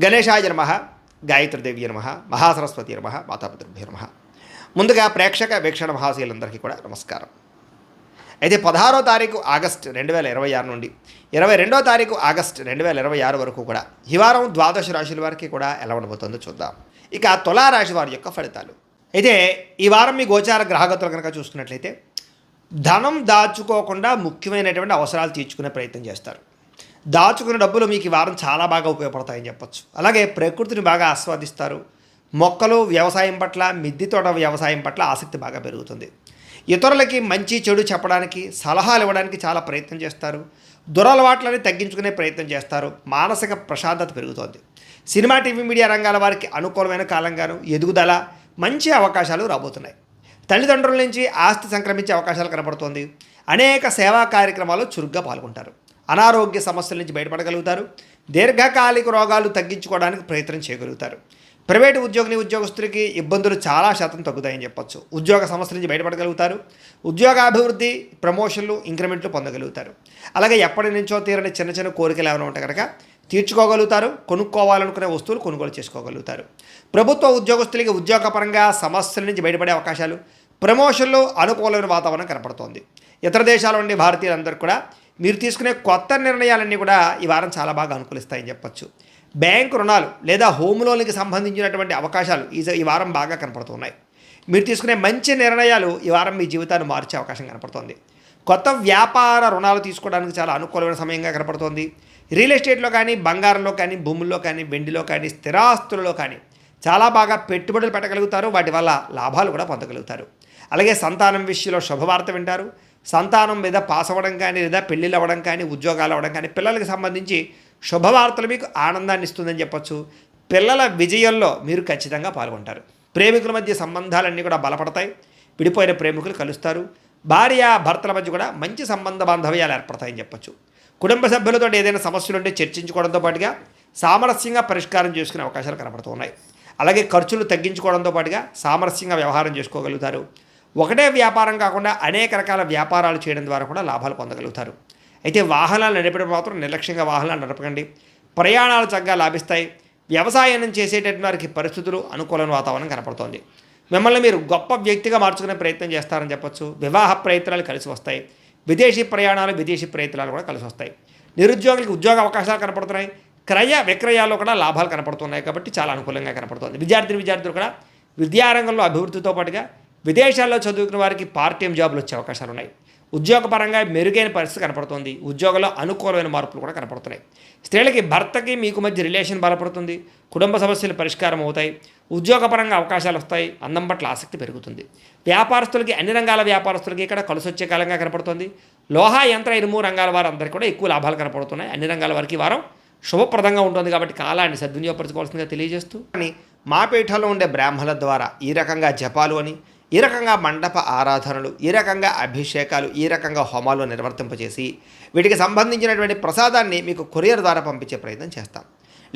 గణేశాయ నమః, గాయత్రీదేవి నమః, మహాసరస్వతి నమః, మాతాపితృభ్యో నమః. ముందుగా ప్రేక్షక వీక్షణ మహాశీలందరికీ కూడా నమస్కారం. అయితే 16వ తారీఖు ఆగస్టు 2026 నుండి 22వ తారీఖు ఆగస్టు 2026 వరకు కూడా ఈ వారం ద్వాదశ రాశుల వారికి కూడా ఎలా ఉండబోతుందో చూద్దాం. ఇక తులారాశి వారి యొక్క ఫలితాలు. అయితే ఈ వారం మీ గోచార గ్రహగతులు కనుక చూసుకున్నట్లయితే ధనం దాచుకోకుండా ముఖ్యమైనటువంటి అవసరాలు తీర్చుకునే ప్రయత్నం చేస్తారు. దాచుకున్న డబ్బులు మీకు ఈ వారం చాలా బాగా ఉపయోగపడతాయని చెప్పొచ్చు. అలాగే ప్రకృతిని బాగా ఆస్వాదిస్తారు. మొక్కలు వ్యవసాయం పట్ల, మిద్దె తోట వ్యవసాయం పట్ల ఆసక్తి బాగా పెరుగుతుంది. ఇతరులకి మంచి చెడు చెప్పడానికి, సలహాలు ఇవ్వడానికి చాలా ప్రయత్నం చేస్తారు. దురలవాట్లని తగ్గించుకునే ప్రయత్నం చేస్తారు. మానసిక ప్రశాంతత పెరుగుతోంది. సినిమా, టీవీ, మీడియా రంగాల వారికి అనుకూలమైన కాలంగాను ఎదుగుదల, మంచి అవకాశాలు రాబోతున్నాయి. తల్లిదండ్రుల నుంచి ఆస్తి సంక్రమించే అవకాశాలు కనపడుతోంది. అనేక సేవా కార్యక్రమాలు చురుగ్గా పాల్గొంటారు. అనారోగ్య సమస్యల నుంచి బయటపడగలుగుతారు. దీర్ఘకాలిక రోగాలు తగ్గించుకోవడానికి ప్రయత్నం చేయగలుగుతారు. ప్రైవేటు ఉద్యోగస్తులకి ఇబ్బందులు చాలా శాతం తగ్గుతాయని చెప్పొచ్చు. ఉద్యోగ సమస్యల నుంచి బయటపడగలుగుతారు. ఉద్యోగాభివృద్ధి, ప్రమోషన్లు, ఇంక్రిమెంట్లు పొందగలుగుతారు. అలాగే ఎప్పటి నుంచో తీరని చిన్న చిన్న కోరికలు ఏమైనా ఉంటే కనుక తీర్చుకోగలుగుతారు. కొనుక్కోవాలనుకునే వస్తువులు కొనుగోలు చేసుకోగలుగుతారు. ప్రభుత్వ ఉద్యోగస్తులకి ఉద్యోగపరంగా సమస్యల నుంచి బయటపడే అవకాశాలు, ప్రమోషన్లు, అనుకూలమైన వాతావరణం కనపడుతోంది. ఇతర దేశాల నుండి భారతీయులందరూ కూడా మీరు తీసుకునే కొత్త నిర్ణయాలన్నీ కూడా ఈ వారం చాలా బాగా అనుకూలిస్తాయని చెప్పొచ్చు. బ్యాంకు రుణాలు లేదా హోమ్ లోన్కి సంబంధించినటువంటి అవకాశాలు ఈ వారం బాగా కనపడుతున్నాయి. మీరు తీసుకునే మంచి నిర్ణయాలు ఈ వారం మీ జీవితాన్ని మార్చే అవకాశం కనపడుతోంది. కొత్త వ్యాపార రుణాలు తీసుకోవడానికి చాలా అనుకూలమైన సమయంగా కనపడుతోంది. రియల్ ఎస్టేట్లో కానీ, బంగారంలో కానీ, భూముల్లో కానీ, వెండిలో కానీ, స్థిరాస్తులలో కానీ చాలా బాగా పెట్టుబడులు పెట్టగలుగుతారు. వాటి వల్ల లాభాలు కూడా పొందగలుగుతారు. అలాగే సంతానం విషయంలో శుభవార్త వింటారు. సంతానం మీద పాస్ అవ్వడం కానీ, లేదా పెళ్ళిళ్ళు అవ్వడం కానీ, ఉద్యోగాలు అవ్వడం కానీ, పిల్లలకి సంబంధించి శుభవార్తలు మీకు ఆనందాన్ని ఇస్తుందని చెప్పొచ్చు. పిల్లల విజయంలో మీరు ఖచ్చితంగా పాల్గొంటారు. ప్రేమికుల మధ్య సంబంధాలన్నీ కూడా బలపడతాయి. విడిపోయిన ప్రేమికులు కలుస్తారు. భార్య భర్తల మధ్య కూడా మంచి సంబంధ బాంధవ్యాలు ఏర్పడతాయని చెప్పొచ్చు. కుటుంబ సభ్యులతో ఏదైనా సమస్యలు ఉంటే చర్చించుకోవడంతో పాటుగా సామరస్యంగా పరిష్కారం చేసుకునే అవకాశాలు కనపడుతూ ఉన్నాయి. అలాగే ఖర్చులు తగ్గించుకోవడంతో పాటుగా సామరస్యంగా వ్యవహారం చేసుకోగలుగుతారు. ఒకటే వ్యాపారం కాకుండా అనేక రకాల వ్యాపారాలు చేయడం ద్వారా కూడా లాభాలు పొందగలుగుతారు. అయితే వాహనాలు నడిపడం మాత్రం నిర్లక్ష్యంగా వాహనాలు నడపకండి. ప్రయాణాలు చక్కగా లాభిస్తాయి. వ్యవసాయం చేసేటటువంటి వారికి పరిస్థితులు, అనుకూలమైన వాతావరణం కనపడుతోంది. మిమ్మల్ని మీరు గొప్ప వ్యక్తిగా మార్చుకునే ప్రయత్నం చేస్తారని చెప్పొచ్చు. వివాహ ప్రయత్నాలు కలిసి వస్తాయి. విదేశీ ప్రయత్నాలు కూడా కలిసి వస్తాయి. నిరుద్యోగులకు ఉద్యోగ అవకాశాలు కనపడుతున్నాయి. క్రయ విక్రయాల్లో కూడా లాభాలు కనపడుతున్నాయి. కాబట్టి చాలా అనుకూలంగా కనపడుతుంది. విద్యార్థులు కూడా విద్యారంగంలో అభివృద్ధితో పాటుగా విదేశాల్లో చదువుకున్న వారికి పార్ట్ టైం జాబులు వచ్చే అవకాశాలు ఉన్నాయి. ఉద్యోగపరంగా మెరుగైన పరిస్థితి కనపడుతుంది. ఉద్యోగంలో అనుకూలమైన మార్పులు కూడా కనపడుతున్నాయి. స్త్రీలకి భర్తకి మీకు మధ్య రిలేషన్ బలపడుతుంది. కుటుంబ సమస్యలు పరిష్కారం అవుతాయి. ఉద్యోగపరంగా అవకాశాలు వస్తాయి. అందం పట్ల ఆసక్తి పెరుగుతుంది. వ్యాపారస్తులకి, అన్ని రంగాల వ్యాపారస్తులకి ఇక్కడ కలిసి వచ్చే కాలంగా కనపడుతుంది. లోహ, యంత్ర, ఇనుము రంగాల వారందరికీ కూడా ఎక్కువ లాభాలు కనపడుతున్నాయి. అన్ని రంగాల వారికి వారం శుభప్రదంగా ఉంటుంది. కాబట్టి కాలాన్ని సద్వినియోగపరచుకోవాల్సిందిగా తెలియజేస్తూ, కానీ మా పీఠంలో ఉండే బ్రాహ్మణుల ద్వారా ఈ రకంగా జపాలు అని, ఈ రకంగా మండప ఆరాధనలు, ఈ రకంగా అభిషేకాలు, ఈ రకంగా హోమాలు నిర్వర్తింపజేసి వీటికి సంబంధించినటువంటి ప్రసాదాన్ని మీకు కొరియర్ ద్వారా పంపించే ప్రయత్నం చేస్తాం.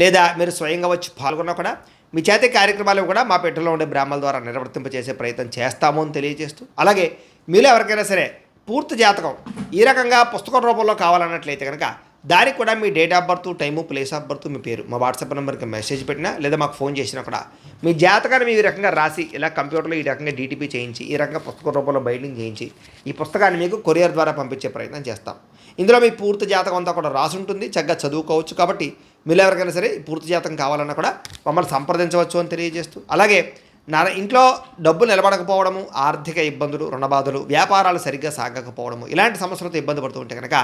లేదా మీరు స్వయంగా వచ్చి పాల్గొన్నా కూడా మీ చేతి కార్యక్రమాలు కూడా మా పీఠంలో ఉండే బ్రాహ్మణుల ద్వారా నిర్వర్తింపజేసే ప్రయత్నం చేస్తాము అని తెలియజేస్తూ, అలాగే మీలో ఎవరికైనా సరే పూర్తి జాతకం ఈ రకంగా పుస్తకం రూపంలో కావాలన్నట్లయితే కనుక దానికి కూడా మీ date of birth, time, place of birth, మీ పేరు మా వాట్సాప్ నెంబర్కి మెసేజ్ పెట్టినా లేదా మాకు ఫోన్ చేసినా కూడా మీ జాతకాన్ని మీ రకంగా రాసి ఇలా కంప్యూటర్లో ఈ రకంగా డీటీపీ చేయించి, ఈ రకంగా పుస్తక రూపంలో బైండింగ్ చేయించి ఈ పుస్తకాన్ని మీకు కొరియర్ ద్వారా పంపించే ప్రయత్నం చేస్తాం. ఇందులో మీ పూర్తి జాతకం అంతా కూడా రాసి ఉంటుంది. చక్కగా చదువుకోవచ్చు. కాబట్టి మీరు ఎవరికైనా సరే పూర్తి జాతకం కావాలన్నా కూడా మమ్మల్ని సంప్రదించవచ్చు అని తెలియజేస్తూ, అలాగే ఇంట్లో డబ్బులు నిలబడకపోవడము, ఆర్థిక ఇబ్బందులు, రుణబాధలు, వ్యాపారాలు సరిగ్గా సాగకపోవడము, ఇలాంటి సమస్యలతో ఇబ్బంది పడుతూ ఉంటే కనుక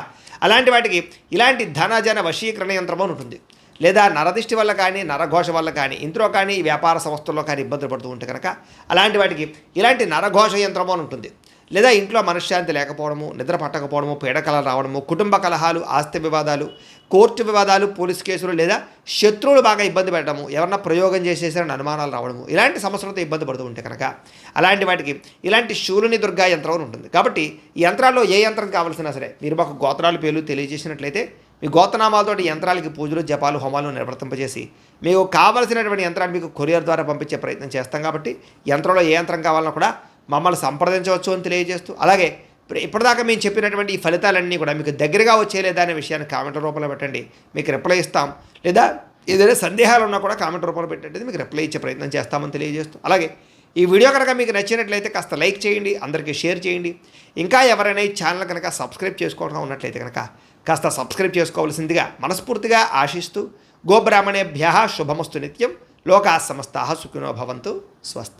అలాంటి వాటికి ఇలాంటి ధనజన వశీకరణ యంత్రం అని ఉంటుంది. లేదా నరదిష్టి వల్ల కానీ, నరఘోష వల్ల కానీ, ఇంట్లో కానీ, వ్యాపార సంస్థల్లో కానీ ఇబ్బందులు పడుతూ ఉంటే కనుక అలాంటి వాటికి ఇలాంటి నరఘోష యంత్రం అని ఉంటుంది. లేదా ఇంట్లో మనశ్శాంతి లేకపోవడము, నిద్ర పట్టకపోవడము, పీడకలలు రావడము, కుటుంబ కలహాలు, ఆస్తి వివాదాలు, కోర్టు వివాదాలు, పోలీసు కేసులు, లేదా శత్రువులు బాగా ఇబ్బంది పెట్టడము, ఎవరన్నా ప్రయోగం చేసేసారని అనుమానాలు రావడము, ఇలాంటి సమస్యలతో ఇబ్బంది పడుతూ ఉంటే కనుక అలాంటి వాటికి ఇలాంటి శూలుని దుర్గా యంత్రం అని ఉంటుంది. కాబట్టి ఈ యంత్రాల్లో ఏ యంత్రం కావాల్సినా సరే మీరు మాకు గోత్రాలు పేర్లు తెలియజేసినట్లయితే మీ గోత్రనామాలతోటి యంత్రాలకి పూజలు, జపాలు, హోమాలు నిర్వర్తింపజేసి మీకు కావలసినటువంటి యంత్రాన్ని మీకు కొరియర్ ద్వారా పంపించే ప్రయత్నం చేస్తాం. కాబట్టి యంత్రంలో ఏ యంత్రం కావాలన్నా కూడా మమ్మల్ని సంప్రదించవచ్చు అని తెలియజేస్తూ, అలాగే ఇప్పటిదాకా మేము చెప్పినటువంటి ఈ ఫలితాలన్నీ కూడా మీకు దగ్గరగా వచ్చేలేదా అనే విషయాన్ని కామెంట్ రూపంలో పెట్టండి. మీకు రిప్లై ఇస్తాం. లేదా ఏదైనా సందేహాలు ఉన్నా కూడా కామెంట్ రూపంలో పెట్టండి, మీకు రిప్లై ఇచ్చే ప్రయత్నం చేస్తామని తెలియజేస్తూ, అలాగే ఈ వీడియో కనుక మీకు నచ్చినట్లయితే కాస్త లైక్ చేయండి, అందరికీ షేర్ చేయండి. ఇంకా ఎవరైనా ఈ ఛానల్ కనుక సబ్స్క్రైబ్ చేసుకోవడం ఉన్నట్లయితే కనుక కాస్త సబ్స్క్రైబ్ చేసుకోవాల్సిందిగా మనస్ఫూర్తిగా ఆశిస్తూ, గోబ్రాహ్మణేభ్యः శుభమస్తు నిత్యం, లోకాः సమస్తాः సుఖినో భవంతు, స్వస్తి.